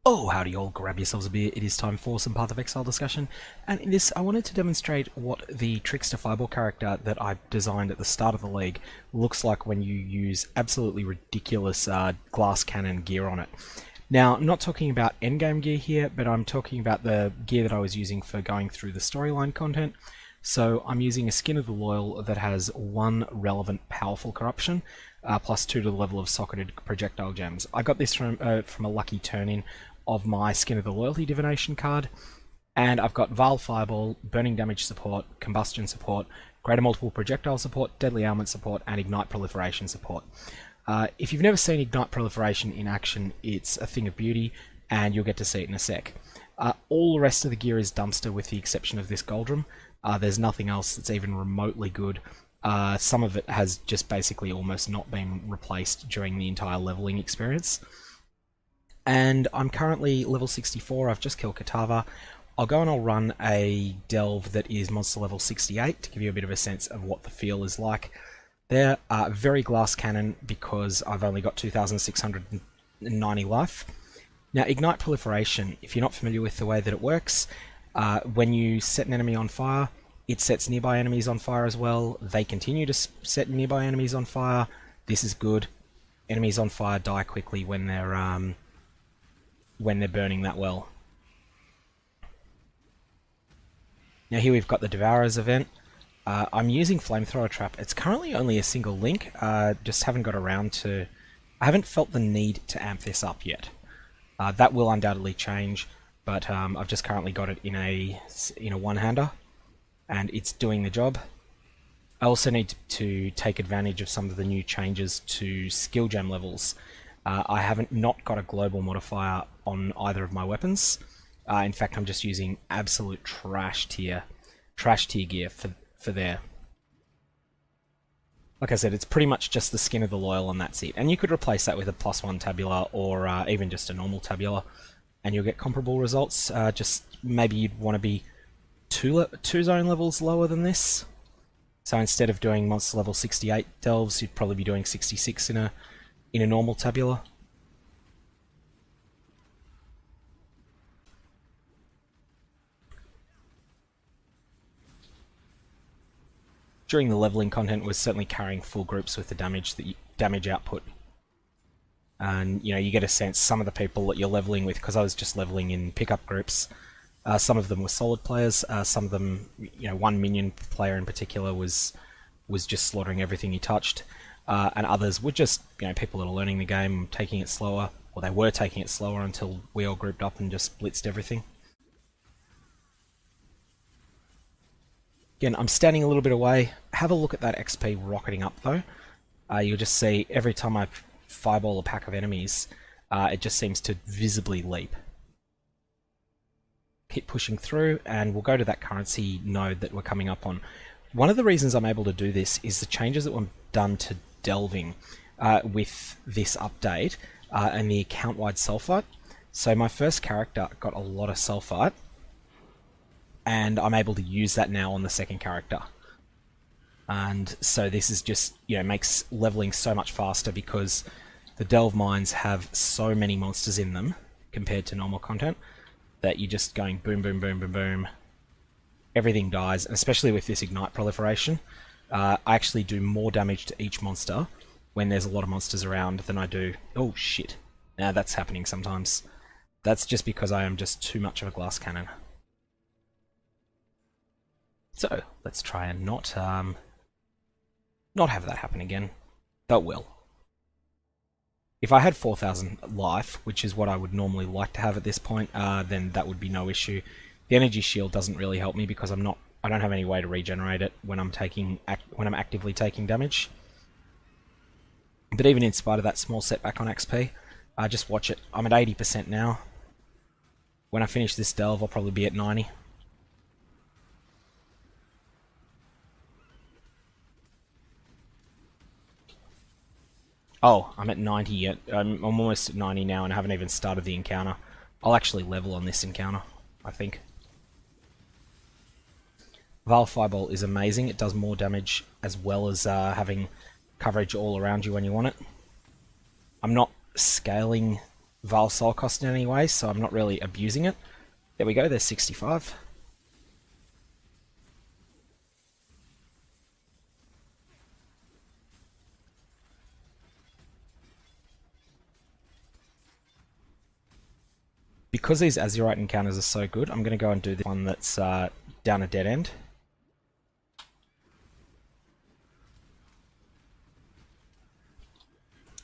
Oh, howdy all, grab yourselves a beer, it is time for some Path of Exile discussion, and in this I wanted to demonstrate what the Trickster Fireball character that I designed at the start of the league looks like when you use absolutely ridiculous glass cannon gear on it. Now, I'm not talking about endgame gear here, but I'm talking about the gear that I was using for going through the storyline content. So I'm using a Skin of the Loyal that has one relevant powerful corruption, plus 2 to the level of socketed projectile gems. I got this from a lucky turn-in of my Skin of the Loyalty divination card, and I've got Vile Fireball, burning damage support, combustion support, greater multiple projectile support, deadly ailment support, and ignite proliferation support. If you've never seen ignite proliferation in action, it's a thing of beauty, and you'll get to see it in a sec. All the rest of the gear is dumpster with the exception of this Goldrum. There's nothing else that's even remotely good. Some of it has just basically almost not been replaced during the entire leveling experience. And I'm currently level 64, I've just killed Katava. I'll go and I'll run a delve that is monster level 68 to give you a bit of a sense of what the feel is like. They're very glass cannon because I've only got 2,690 life. Now, Ignite Proliferation, if you're not familiar with the way that it works, when you set an enemy on fire, it sets nearby enemies on fire as well. They continue to set nearby enemies on fire. This is good. Enemies on fire die quickly when they're burning that well. Now here we've got the Devourers event. I'm using Flamethrower Trap. It's currently only a single link. Just haven't got around to... I haven't felt the need to amp this up yet. That will undoubtedly change, but I've just currently got it in a one-hander, and it's doing the job. I also need to take advantage of some of the new changes to skill gem levels. I haven't not got a global modifier on either of my weapons. In fact, I'm just using absolute trash tier gear for there. Like I said, it's pretty much just the Skin of the Loyal and that's it. And you could replace that with a +1 tabula or even just a normal tabula, and you'll get comparable results. Just maybe you'd want to be two zone levels lower than this. So instead of doing monster level 68 delves, you'd probably be doing 66 in a normal tabula. During the leveling content was certainly carrying full groups with the damage output. And you get a sense, some of the people that you're leveling with, because I was just leveling in pickup groups, some of them were solid players, some of them, one minion player in particular was just slaughtering everything he touched. And others were just, people that are learning the game, taking it slower, or they were taking it slower until we all grouped up and just blitzed everything. Again, I'm standing a little bit away. Have a look at that XP rocketing up though. You'll just see every time I fireball a pack of enemies, it just seems to visibly leap. Keep pushing through, and we'll go to that currency node that we're coming up on. One of the reasons I'm able to do this is the changes that were done to delving with this update and the account-wide sulfite. So my first character got a lot of sulfite, and I'm able to use that now on the second character. And so this is just, makes leveling so much faster because the delve mines have so many monsters in them compared to normal content that you're just going boom, boom, boom, boom, boom. Everything dies, and especially with this Ignite Proliferation. I actually do more damage to each monster when there's a lot of monsters around than I do... Oh shit. Now that's happening sometimes. That's just because I am just too much of a glass cannon. So, let's try and not have that happen again. Though it will. If I had 4,000 life, which is what I would normally like to have at this point, then that would be no issue. The energy shield doesn't really help me because I don't have any way to regenerate it when I'm actively taking damage. But even in spite of that small setback on XP, just watch it. I'm at 80% now. When I finish this delve, I'll probably be at 90. Oh, I'm at 90 yet. I'm almost at 90 now and I haven't even started the encounter. I'll actually level on this encounter, I think. Vile Fireball is amazing. It does more damage as well as having coverage all around you when you want it. I'm not scaling Vile Soul cost in any way, so I'm not really abusing it. There we go, there's 65. Because these Azurite encounters are so good, I'm going to go and do the one that's down a dead end.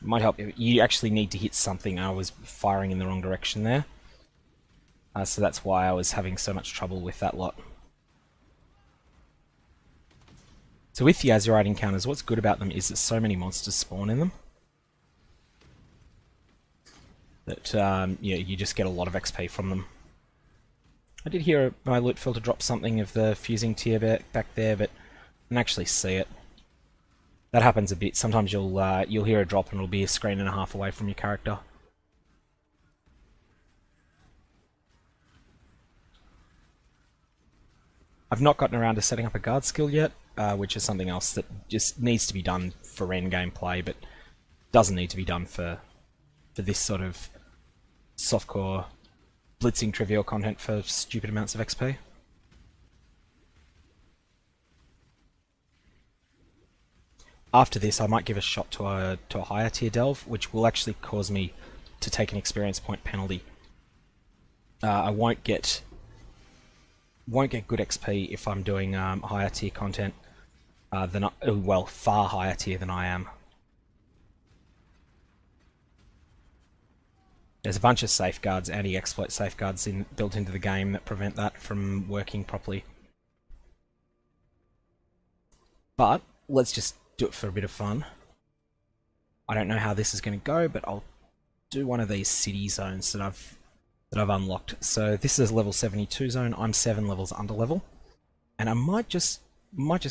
Might help. You actually need to hit something. I was firing in the wrong direction there. So that's why I was having so much trouble with that lot. So with the Azurite encounters, what's good about them is that so many monsters spawn in them. That yeah, you just get a lot of XP from them. I did hear my loot filter drop something of the fusing tier back there, but I didn't actually see it. That happens a bit. Sometimes you'll hear a drop and it'll be a screen and a half away from your character. I've not gotten around to setting up a guard skill yet, which is something else that just needs to be done for end gameplay, but doesn't need to be done for this sort of softcore blitzing trivial content for stupid amounts of XP. After this, I might give a shot to a higher tier delve, which will actually cause me to take an experience point penalty. I won't get good XP if I'm doing higher tier content well, far higher tier than I am. There's a bunch of safeguards, anti-exploit safeguards built into the game that prevent that from working properly. But let's just do it for a bit of fun. I don't know how this is going to go, but I'll do one of these city zones that I've unlocked. So this is a level 72 zone. I'm 7 levels under level, and I might just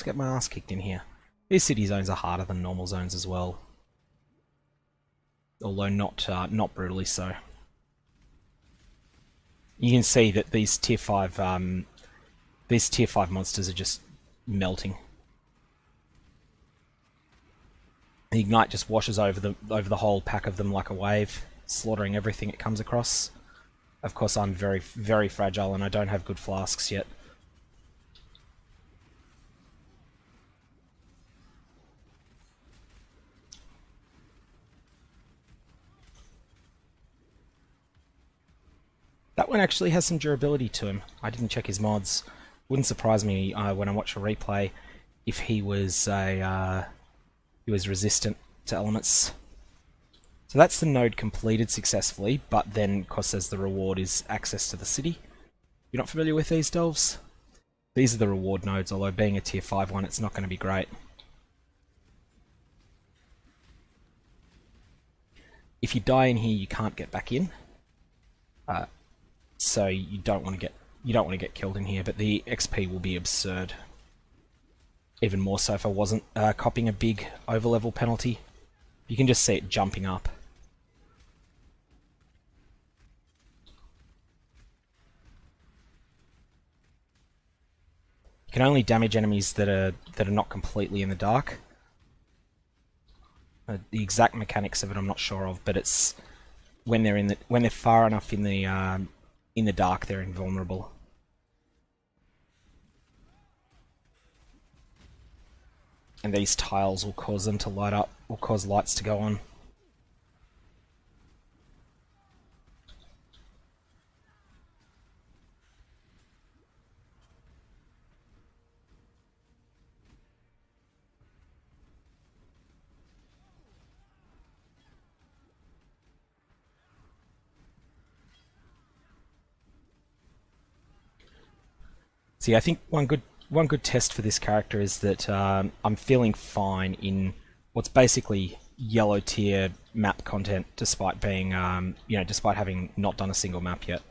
get my ass kicked in here. These city zones are harder than normal zones as well, although not brutally so. You can see that these tier 5 monsters are just melting. The Ignite just washes over the whole pack of them like a wave, slaughtering everything it comes across. Of course, I'm very, very fragile and I don't have good flasks yet. That one actually has some durability to him. I didn't check his mods. Wouldn't surprise me when I watch a replay if he was resistant to elements. So that's the node completed successfully, but then, of course, as the reward is access to the city. You're not familiar with these delves? These are the reward nodes, although being a tier 5 one, it's not going to be great. If you die in here, you can't get back in. So you don't want to get killed in here, but the XP will be absurd. Even more so if I wasn't copying a big overlevel penalty. You can just see it jumping up. You can only damage enemies that are not completely in the dark. The exact mechanics of it I'm not sure of, but it's when they're far enough in the dark, they're invulnerable. And these tiles will cause them to light up, will cause lights to go on. See, I think one good test for this character is that I'm feeling fine in what's basically yellow tier map content, despite being despite having not done a single map yet.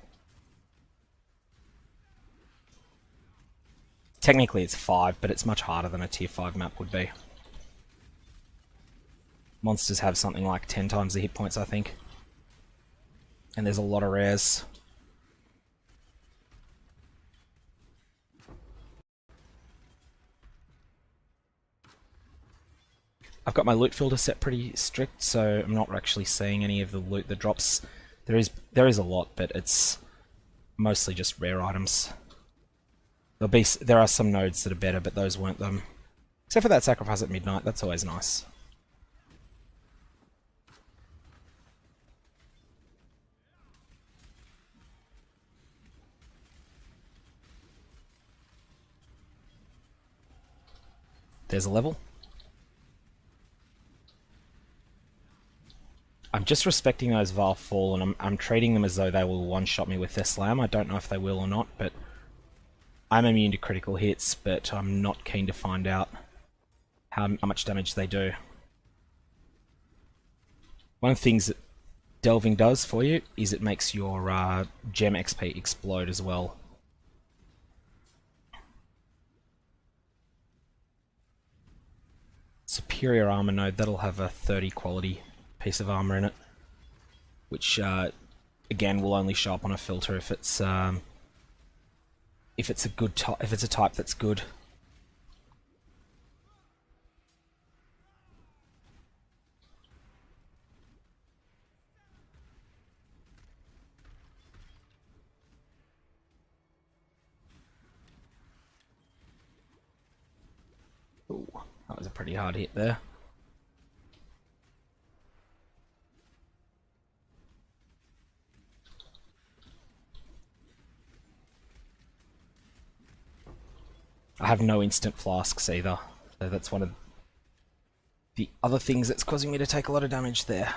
Technically it's 5, but it's much harder than a tier 5 map would be. Monsters have something like 10 times the hit points, I think. And there's a lot of rares. I've got my loot filter set pretty strict, so I'm not actually seeing any of the loot that drops There is a lot, but it's mostly just rare items. There are some nodes that are better, but those weren't them. Except for that sacrifice at midnight, that's always nice. There's a level. I'm just respecting those Vile Fall, and I'm treating them as though they will one-shot me with their slam. I don't know if they will or not, but I'm immune to critical hits, but I'm not keen to find out how much damage they do. One of the things that delving does for you is it makes your gem XP explode as well. Superior armor node, that'll have a 30 quality piece of armor in it, which again will only show up on a filter if it's a good if it's a type that's good. Ooh, that was a pretty hard hit there. I have no instant flasks either, so that's one of the other things that's causing me to take a lot of damage there.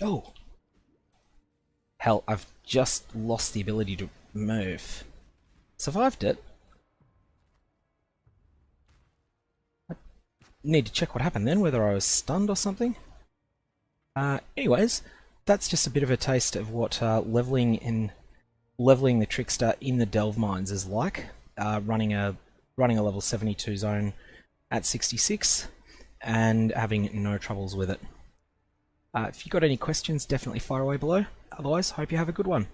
Oh! Hell, I've just lost the ability to move. Survived it. I need to check what happened then, whether I was stunned or something. Anyways, that's just a bit of a taste of what leveling the Trickster in the Delve Mines is like. Running a level 72 zone at 66 and having no troubles with it. If you've got any questions, definitely fire away below. Otherwise, hope you have a good one.